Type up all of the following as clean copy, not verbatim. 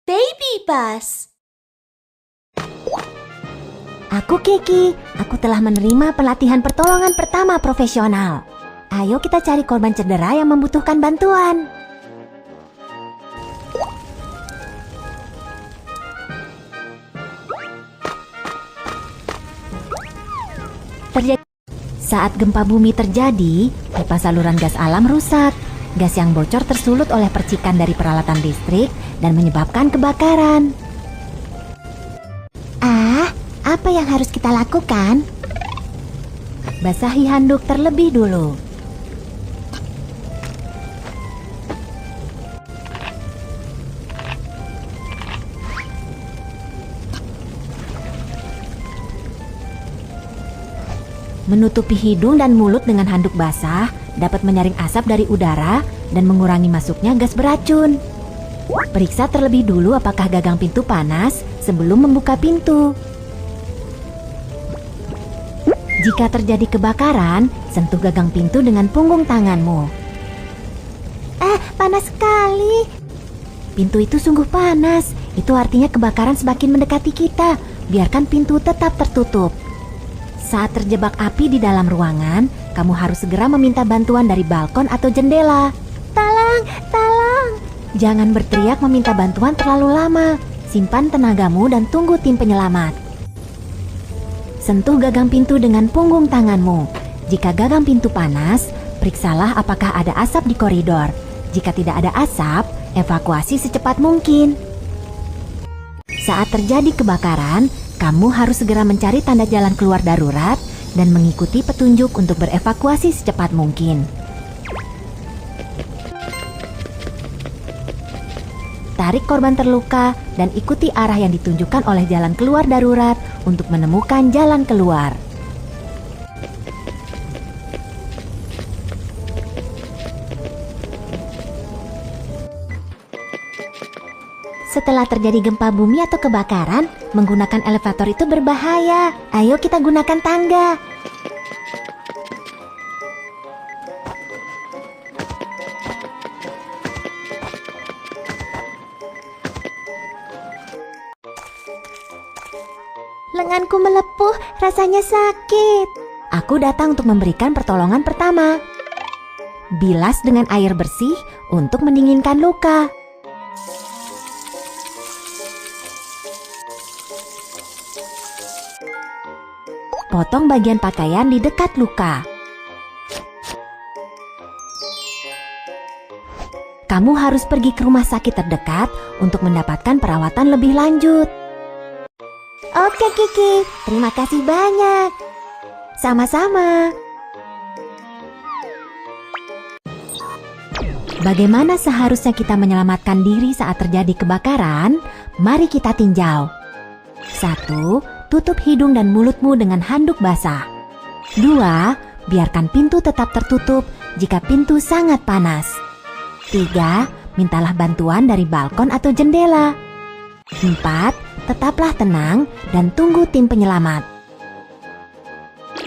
Baby bus. Aku Kiki, aku telah menerima pelatihan pertolongan pertama profesional. Ayo kita cari korban cedera yang membutuhkan bantuan. Saat gempa bumi terjadi, pipa saluran gas alam rusak. Gas yang bocor tersulut oleh percikan dari peralatan listrik dan menyebabkan kebakaran. Apa yang harus kita lakukan? Basahi handuk terlebih dulu. Menutupi hidung dan mulut dengan handuk basah dapat menyaring asap dari udara dan mengurangi masuknya gas beracun. Periksa terlebih dulu apakah gagang pintu panas sebelum membuka pintu. Jika terjadi kebakaran, sentuh gagang pintu dengan punggung tanganmu. Panas sekali. Pintu itu sungguh panas. Itu artinya kebakaran semakin mendekati kita. Biarkan pintu tetap tertutup. Saat terjebak api di dalam ruangan, kamu harus segera meminta bantuan dari balkon atau jendela. Tolong, tolong. Jangan berteriak meminta bantuan terlalu lama. Simpan tenagamu dan tunggu tim penyelamat. Sentuh gagang pintu dengan punggung tanganmu. Jika gagang pintu panas, periksalah apakah ada asap di koridor. Jika tidak ada asap, evakuasi secepat mungkin. Saat terjadi kebakaran, kamu harus segera mencari tanda jalan keluar darurat dan mengikuti petunjuk untuk berevakuasi secepat mungkin. Tarik korban terluka dan ikuti arah yang ditunjukkan oleh jalan keluar darurat untuk menemukan jalan keluar. Setelah terjadi gempa bumi atau kebakaran, menggunakan elevator itu berbahaya. Ayo kita gunakan tangga. Lenganku melepuh, rasanya sakit. Aku datang untuk memberikan pertolongan pertama. Bilas dengan air bersih untuk mendinginkan luka. Potong bagian pakaian di dekat luka. Kamu harus pergi ke rumah sakit terdekat untuk mendapatkan perawatan lebih lanjut. Oke Kiki, terima kasih banyak. Sama-sama. Bagaimana seharusnya kita menyelamatkan diri saat terjadi kebakaran? Mari kita tinjau. 1. Tutup hidung dan mulutmu dengan handuk basah. 2. Biarkan pintu tetap tertutup jika pintu sangat panas. 3. Mintalah bantuan dari balkon atau jendela. 4. Tetaplah tenang dan tunggu tim penyelamat.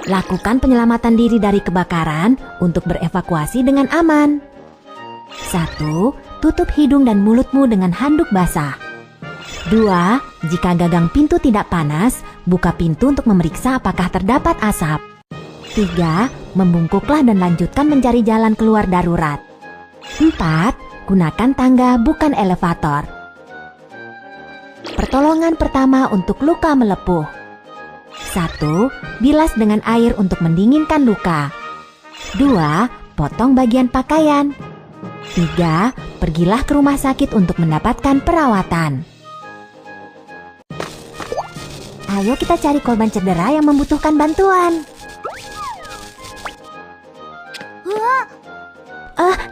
Lakukan penyelamatan diri dari kebakaran untuk berevakuasi dengan aman. 1. Tutup hidung dan mulutmu dengan handuk basah. 2. Jika gagang pintu tidak panas, buka pintu untuk memeriksa apakah terdapat asap. 3. Membungkuklah dan lanjutkan mencari jalan keluar darurat. 4. Gunakan tangga bukan elevator. Pertolongan pertama untuk luka melepuh. 1. Bilas dengan air untuk mendinginkan luka. 2. Potong bagian pakaian. 3. Pergilah ke rumah sakit untuk mendapatkan perawatan. Ayo kita cari korban cedera yang membutuhkan bantuan.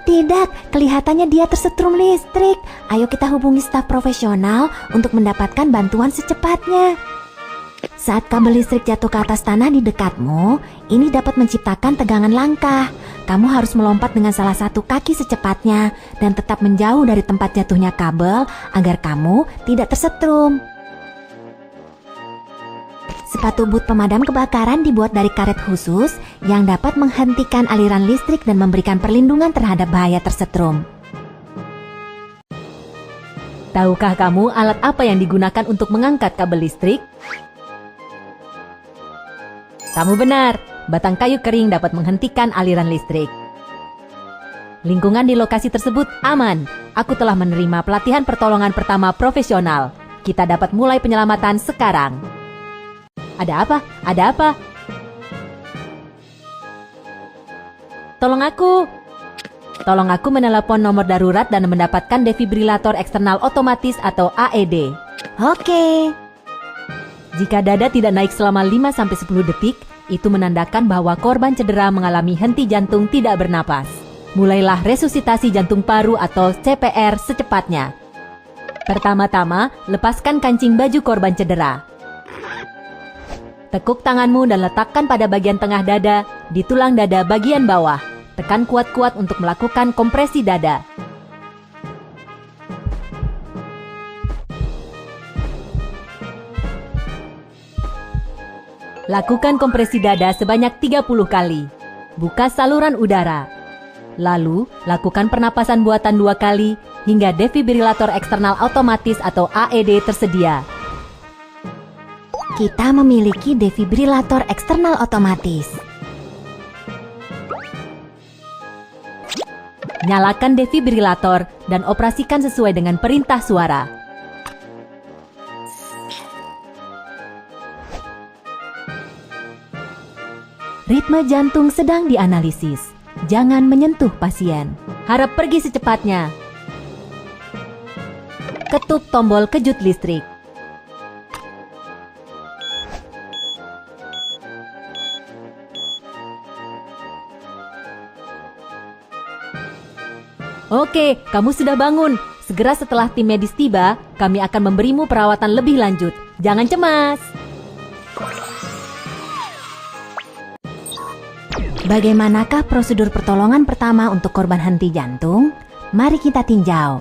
Tidak, kelihatannya dia tersetrum listrik. Ayo kita hubungi staf profesional untuk mendapatkan bantuan secepatnya. Saat kabel listrik jatuh ke atas tanah di dekatmu, ini dapat menciptakan tegangan langkah. Kamu harus melompat dengan salah satu kaki secepatnya dan tetap menjauh dari tempat jatuhnya kabel agar kamu tidak tersetrum. Sepatu boot pemadam kebakaran dibuat dari karet khusus yang dapat menghentikan aliran listrik dan memberikan perlindungan terhadap bahaya tersetrum. Tahukah kamu alat apa yang digunakan untuk mengangkat kabel listrik? Kamu benar, batang kayu kering dapat menghentikan aliran listrik. Lingkungan di lokasi tersebut aman. Aku telah menerima pelatihan pertolongan pertama profesional. Kita dapat mulai penyelamatan sekarang. Ada apa? Ada apa? Tolong aku! Tolong aku menelepon nomor darurat dan mendapatkan defibrilator eksternal otomatis atau AED. Oke. Jika dada tidak naik selama 5-10 detik, itu menandakan bahwa korban cedera mengalami henti jantung tidak bernapas. Mulailah resusitasi jantung paru atau CPR secepatnya. Pertama-tama, lepaskan kancing baju korban cedera. Tekuk tanganmu dan letakkan pada bagian tengah dada, di tulang dada bagian bawah. Tekan kuat-kuat untuk melakukan kompresi dada. Lakukan kompresi dada sebanyak 30 kali. Buka saluran udara. Lalu, lakukan pernapasan buatan 2 kali hingga defibrilator eksternal otomatis atau AED tersedia. Kita memiliki defibrilator eksternal otomatis. Nyalakan defibrilator dan operasikan sesuai dengan perintah suara. Ritme jantung sedang dianalisis. Jangan menyentuh pasien. Harap pergi secepatnya. Ketuk tombol kejut listrik. Oke, kamu sudah bangun. Segera setelah tim medis tiba, kami akan memberimu perawatan lebih lanjut. Jangan cemas. Bagaimanakah prosedur pertolongan pertama untuk korban henti jantung? Mari kita tinjau.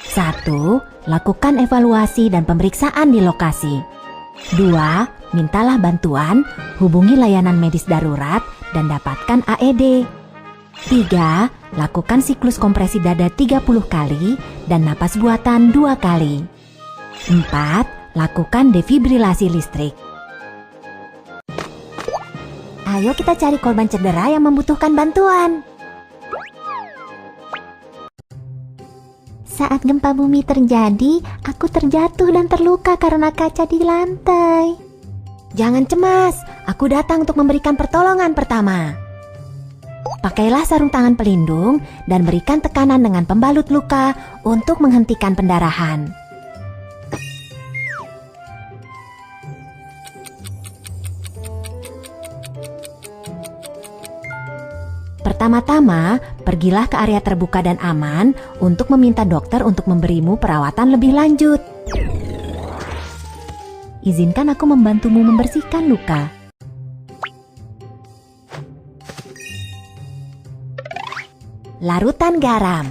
1. Lakukan evaluasi dan pemeriksaan di lokasi. 2. Mintalah bantuan, hubungi layanan medis darurat, dan dapatkan AED. 3. Lakukan siklus kompresi dada 30 kali dan napas buatan 2 kali. 4. Lakukan defibrilasi listrik. Ayo kita cari korban cedera yang membutuhkan bantuan. Saat gempa bumi terjadi, aku terjatuh dan terluka karena kaca di lantai. Jangan cemas, aku datang untuk memberikan pertolongan pertama. Pakailah sarung tangan pelindung dan berikan tekanan dengan pembalut luka untuk menghentikan pendarahan. Pertama-tama, pergilah ke area terbuka dan aman untuk meminta dokter untuk memberimu perawatan lebih lanjut. Izinkan aku membantumu membersihkan luka. Larutan garam.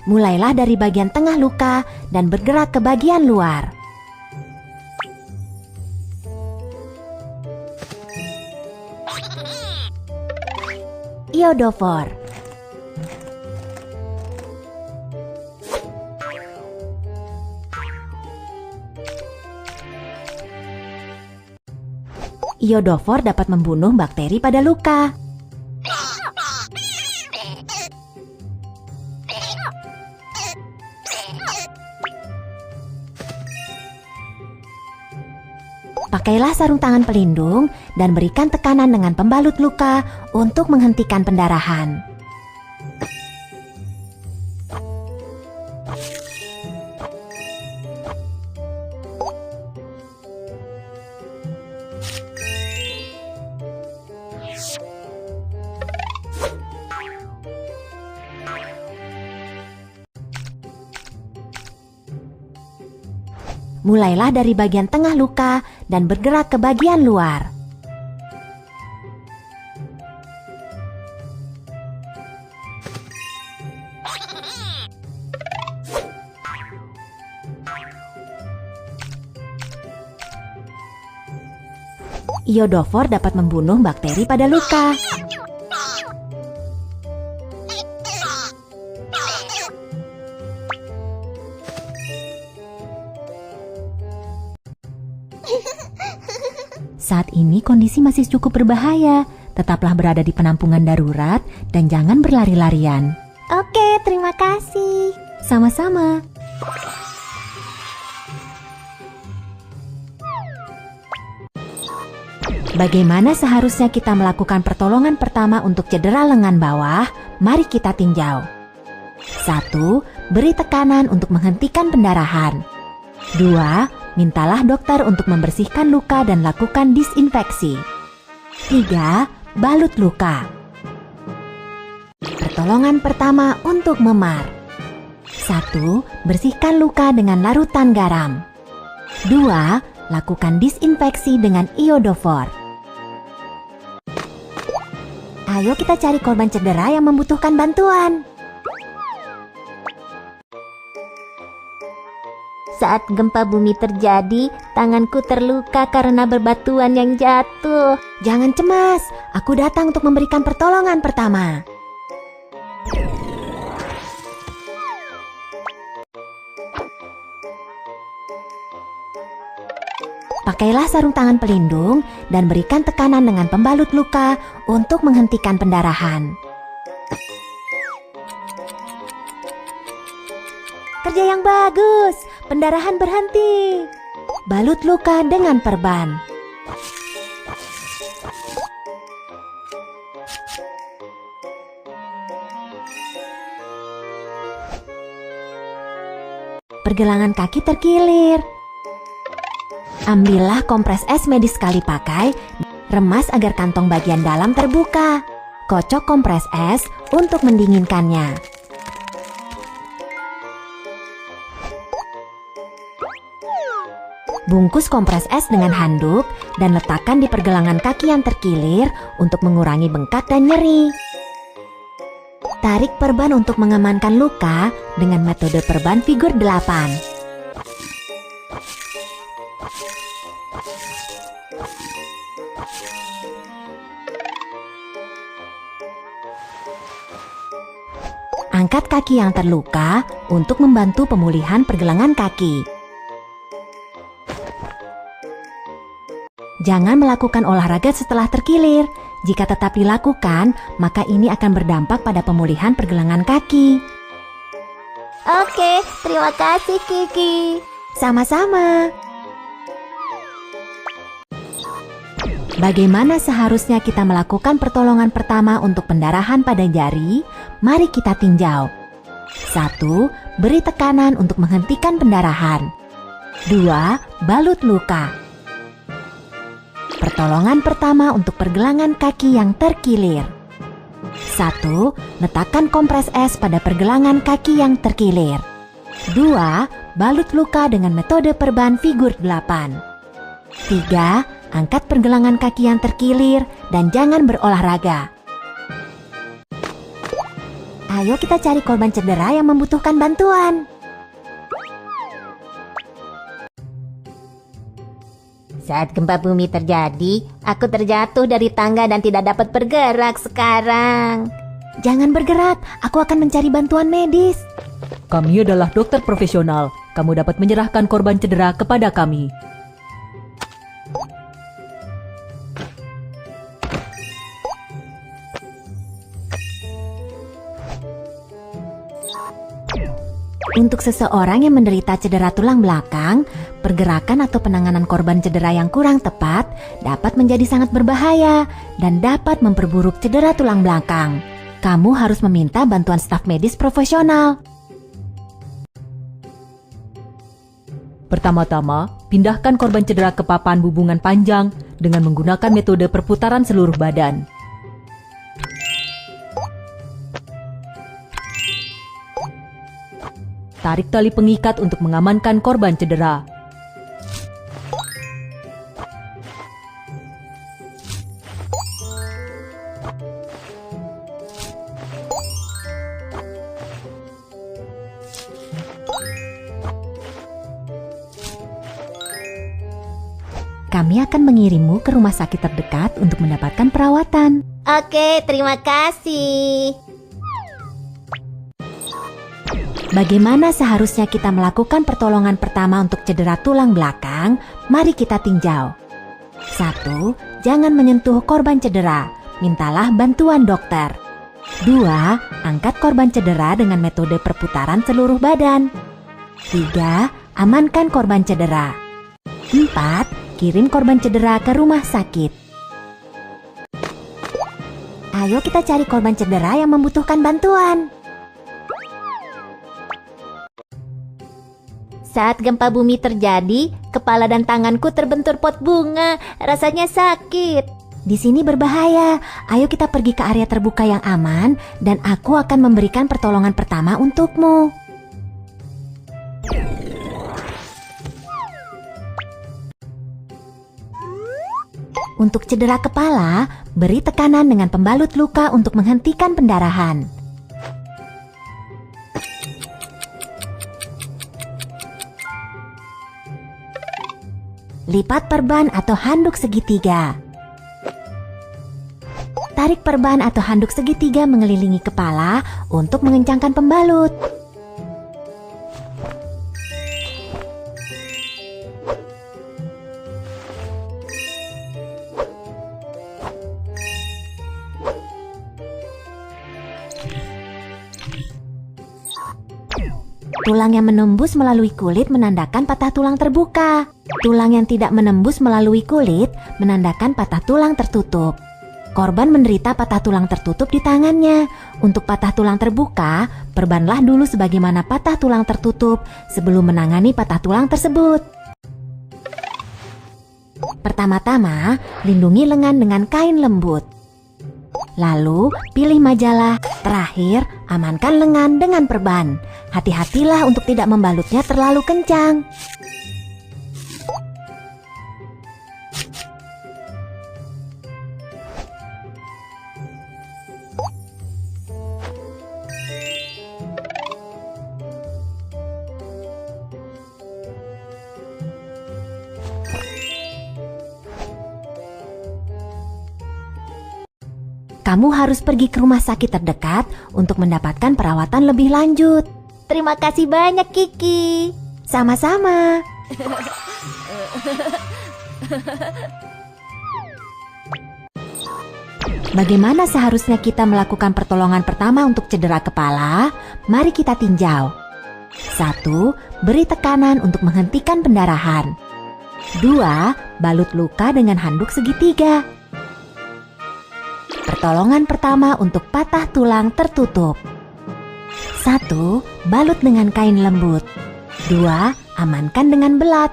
Mulailah dari bagian tengah luka dan bergerak ke bagian luar. Iodofor. Iodofor dapat membunuh bakteri pada luka. Pakailah sarung tangan pelindung dan berikan tekanan dengan pembalut luka untuk menghentikan pendarahan. Mulailah dari bagian tengah luka dan bergerak ke bagian luar. Iodofor dapat membunuh bakteri pada luka. Saat ini kondisi masih cukup berbahaya. Tetaplah berada di penampungan darurat dan jangan berlari-larian. Oke, terima kasih. Sama-sama. Bagaimana seharusnya kita melakukan pertolongan pertama untuk cedera lengan bawah? Mari kita tinjau. 1. Beri tekanan untuk menghentikan pendarahan. 2. Mintalah dokter untuk membersihkan luka dan lakukan disinfeksi. 3. Balut luka. Pertolongan pertama untuk memar. 1. Bersihkan luka dengan larutan garam. 2. Lakukan disinfeksi dengan iodofor. Ayo kita cari korban cedera yang membutuhkan bantuan. Saat gempa bumi terjadi, tanganku terluka karena berbatuan yang jatuh. Jangan cemas, aku datang untuk memberikan pertolongan pertama. Pakailah sarung tangan pelindung dan berikan tekanan dengan pembalut luka untuk menghentikan pendarahan. Kerja yang bagus, pendarahan berhenti. Balut luka dengan perban. Pergelangan kaki terkilir. Ambillah kompres es medis sekali pakai, remas agar kantong bagian dalam terbuka. Kocok kompres es untuk mendinginkannya. Bungkus kompres es dengan handuk dan letakkan di pergelangan kaki yang terkilir untuk mengurangi bengkak dan nyeri. Tarik perban untuk mengamankan luka dengan metode perban figur 8. Angkat kaki yang terluka untuk membantu pemulihan pergelangan kaki. Jangan melakukan olahraga setelah terkilir. Jika tetap dilakukan, maka ini akan berdampak pada pemulihan pergelangan kaki. Oke, terima kasih Kiki. Sama-sama. Bagaimana seharusnya kita melakukan pertolongan pertama untuk pendarahan pada jari? Mari kita tinjau. 1. Beri tekanan untuk menghentikan pendarahan. 2. Balut luka. Pertolongan pertama untuk pergelangan kaki yang terkilir. 1. Letakkan kompres es pada pergelangan kaki yang terkilir. 2. Balut luka dengan metode perban figur 8. 3. Angkat pergelangan kaki yang terkilir dan jangan berolahraga. Ayo kita cari korban cedera yang membutuhkan bantuan. Saat gempa bumi terjadi, aku terjatuh dari tangga dan tidak dapat bergerak sekarang. Jangan bergerak, aku akan mencari bantuan medis. Kami adalah dokter profesional. Kamu dapat menyerahkan korban cedera kepada kami. Untuk seseorang yang menderita cedera tulang belakang, pergerakan atau penanganan korban cedera yang kurang tepat dapat menjadi sangat berbahaya dan dapat memperburuk cedera tulang belakang. Kamu harus meminta bantuan staf medis profesional. Pertama-tama, pindahkan korban cedera ke papan hubungan panjang dengan menggunakan metode perputaran seluruh badan. Tarik tali pengikat untuk mengamankan korban cedera. Kami akan mengirimmu ke rumah sakit terdekat untuk mendapatkan perawatan. Oke, terima kasih. Bagaimana seharusnya kita melakukan pertolongan pertama untuk cedera tulang belakang? Mari kita tinjau. 1. Jangan menyentuh korban cedera. Mintalah bantuan dokter. 2. Angkat korban cedera dengan metode perputaran seluruh badan. 3. Amankan korban cedera. 4. Kirim korban cedera ke rumah sakit. Ayo kita cari korban cedera yang membutuhkan bantuan. Saat gempa bumi terjadi, kepala dan tanganku terbentur pot bunga. Rasanya sakit. Di sini berbahaya. Ayo kita pergi ke area terbuka yang aman dan aku akan memberikan pertolongan pertama untukmu. Untuk cedera kepala, beri tekanan dengan pembalut luka untuk menghentikan pendarahan. Lipat perban atau handuk segitiga. Tarik perban atau handuk segitiga mengelilingi kepala untuk mengencangkan pembalut. Tulang yang menembus melalui kulit menandakan patah tulang terbuka. Tulang yang tidak menembus melalui kulit menandakan patah tulang tertutup. Korban menderita patah tulang tertutup di tangannya. Untuk patah tulang terbuka, perbanlah dulu sebagaimana patah tulang tertutup sebelum menangani patah tulang tersebut. Pertama-tama, lindungi lengan dengan kain lembut. Lalu, pilih majalah. Terakhir, amankan lengan dengan perban. Hati-hatilah untuk tidak membalutnya terlalu kencang. Kamu harus pergi ke rumah sakit terdekat untuk mendapatkan perawatan lebih lanjut. Terima kasih banyak, Kiki. Sama-sama. Bagaimana seharusnya kita melakukan pertolongan pertama untuk cedera kepala? Mari kita tinjau. 1. Beri tekanan untuk menghentikan pendarahan. 2. Balut luka dengan handuk segitiga. Pertolongan pertama untuk patah tulang tertutup. 1. Balut dengan kain lembut. 2. Amankan dengan belat.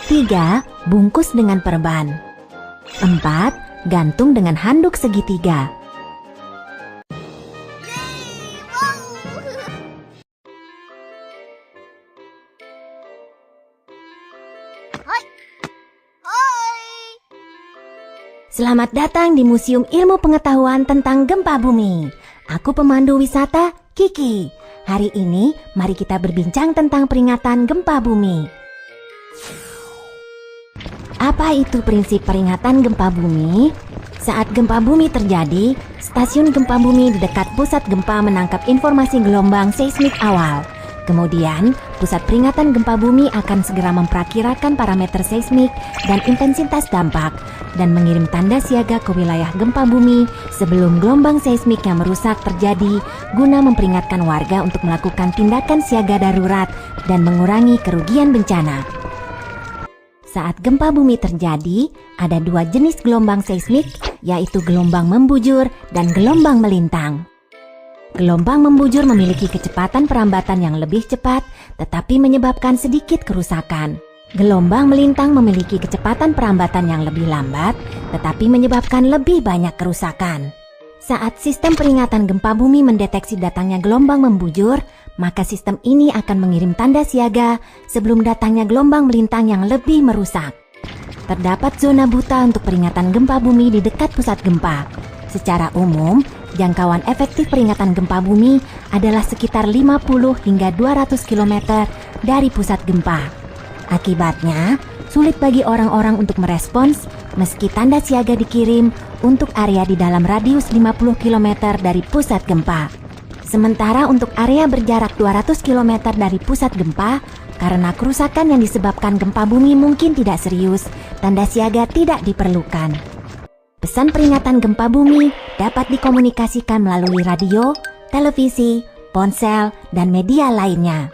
3. Bungkus dengan perban. 4. Gantung dengan handuk segitiga. Selamat datang di Museum Ilmu Pengetahuan tentang Gempa Bumi. Aku pemandu wisata Kiki. Hari ini mari kita berbincang tentang peringatan gempa bumi. Apa itu prinsip peringatan gempa bumi? Saat gempa bumi terjadi, stasiun gempa bumi di dekat pusat gempa menangkap informasi gelombang seismik awal. Kemudian, pusat peringatan gempa bumi akan segera memperkirakan parameter seismik dan intensitas dampak dan mengirim tanda siaga ke wilayah gempa bumi sebelum gelombang seismik yang merusak terjadi guna memperingatkan warga untuk melakukan tindakan siaga darurat dan mengurangi kerugian bencana. Saat gempa bumi terjadi, ada dua jenis gelombang seismik, yaitu gelombang membujur dan gelombang melintang. Gelombang membujur memiliki kecepatan perambatan yang lebih cepat, tetapi menyebabkan sedikit kerusakan. Gelombang melintang memiliki kecepatan perambatan yang lebih lambat, tetapi menyebabkan lebih banyak kerusakan. Saat sistem peringatan gempa bumi mendeteksi datangnya gelombang membujur, maka sistem ini akan mengirim tanda siaga sebelum datangnya gelombang melintang yang lebih merusak. Terdapat zona buta untuk peringatan gempa bumi di dekat pusat gempa. Secara umum, jangkauan efektif peringatan gempa bumi adalah sekitar 50 hingga 200 km dari pusat gempa. Akibatnya, Sulit bagi orang-orang untuk merespons meski tanda siaga dikirim untuk area di dalam radius 50 km dari pusat gempa. Sementara untuk area berjarak 200 km dari pusat gempa, karena kerusakan yang disebabkan gempa bumi mungkin tidak serius, tanda siaga tidak diperlukan. Pesan peringatan gempa bumi dapat dikomunikasikan melalui radio, televisi, ponsel, dan media lainnya.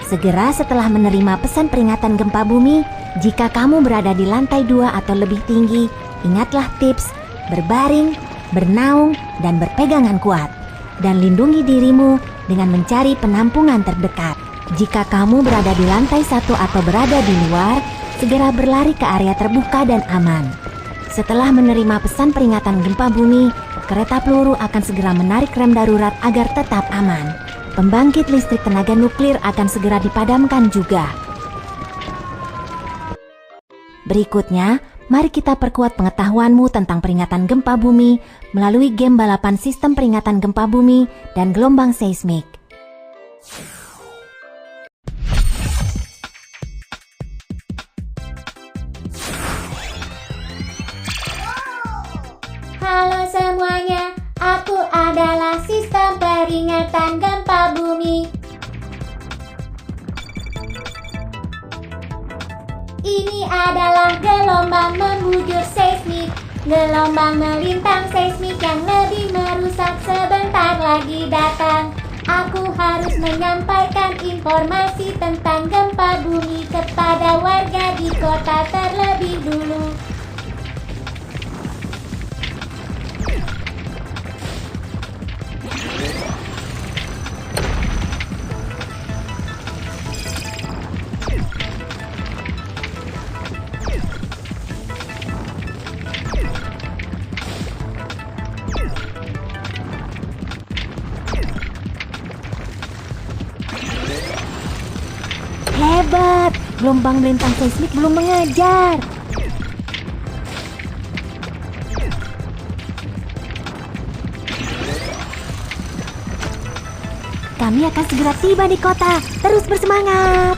Segera setelah menerima pesan peringatan gempa bumi, jika kamu berada di lantai 2 atau lebih tinggi, ingatlah tips berbaring, bernaung, dan berpegangan kuat. Dan lindungi dirimu dengan mencari penampungan terdekat. Jika kamu berada di lantai 1 atau berada di luar, segera berlari ke area terbuka dan aman. Setelah menerima pesan peringatan gempa bumi, kereta peluru akan segera menarik rem darurat agar tetap aman. Pembangkit listrik tenaga nuklir akan segera dipadamkan juga. Berikutnya, mari kita perkuat pengetahuanmu tentang peringatan gempa bumi melalui game balapan sistem peringatan gempa bumi dan gelombang seismik. Halo semuanya, aku adalah sistem peringatan gempa bumi. Ini adalah gelombang membujur seismik, gelombang melintang seismik yang lebih merusak sebentar lagi datang. Aku harus menyampaikan informasi tentang gempa bumi kepada warga di kota terlebih dulu. Hebat, gelombang melintang seismik belum mengajar. Kami akan segera tiba di kota. Terus bersemangat.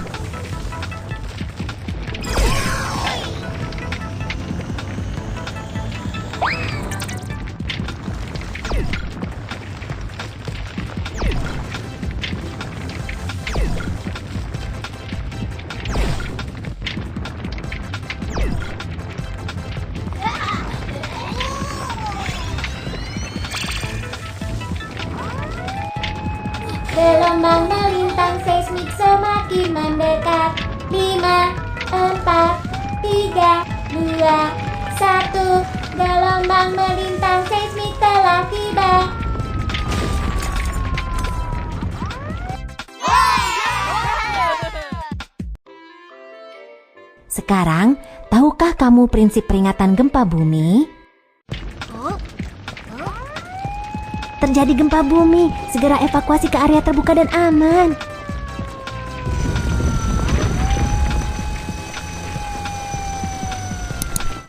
Gelombang melintang seismik semakin mendekat. 5, 4, 3, 2, 1. Gelombang melintang seismik telah tiba. Sekarang, tahukah kamu prinsip peringatan gempa bumi? Terjadi gempa bumi, segera evakuasi ke area terbuka dan aman.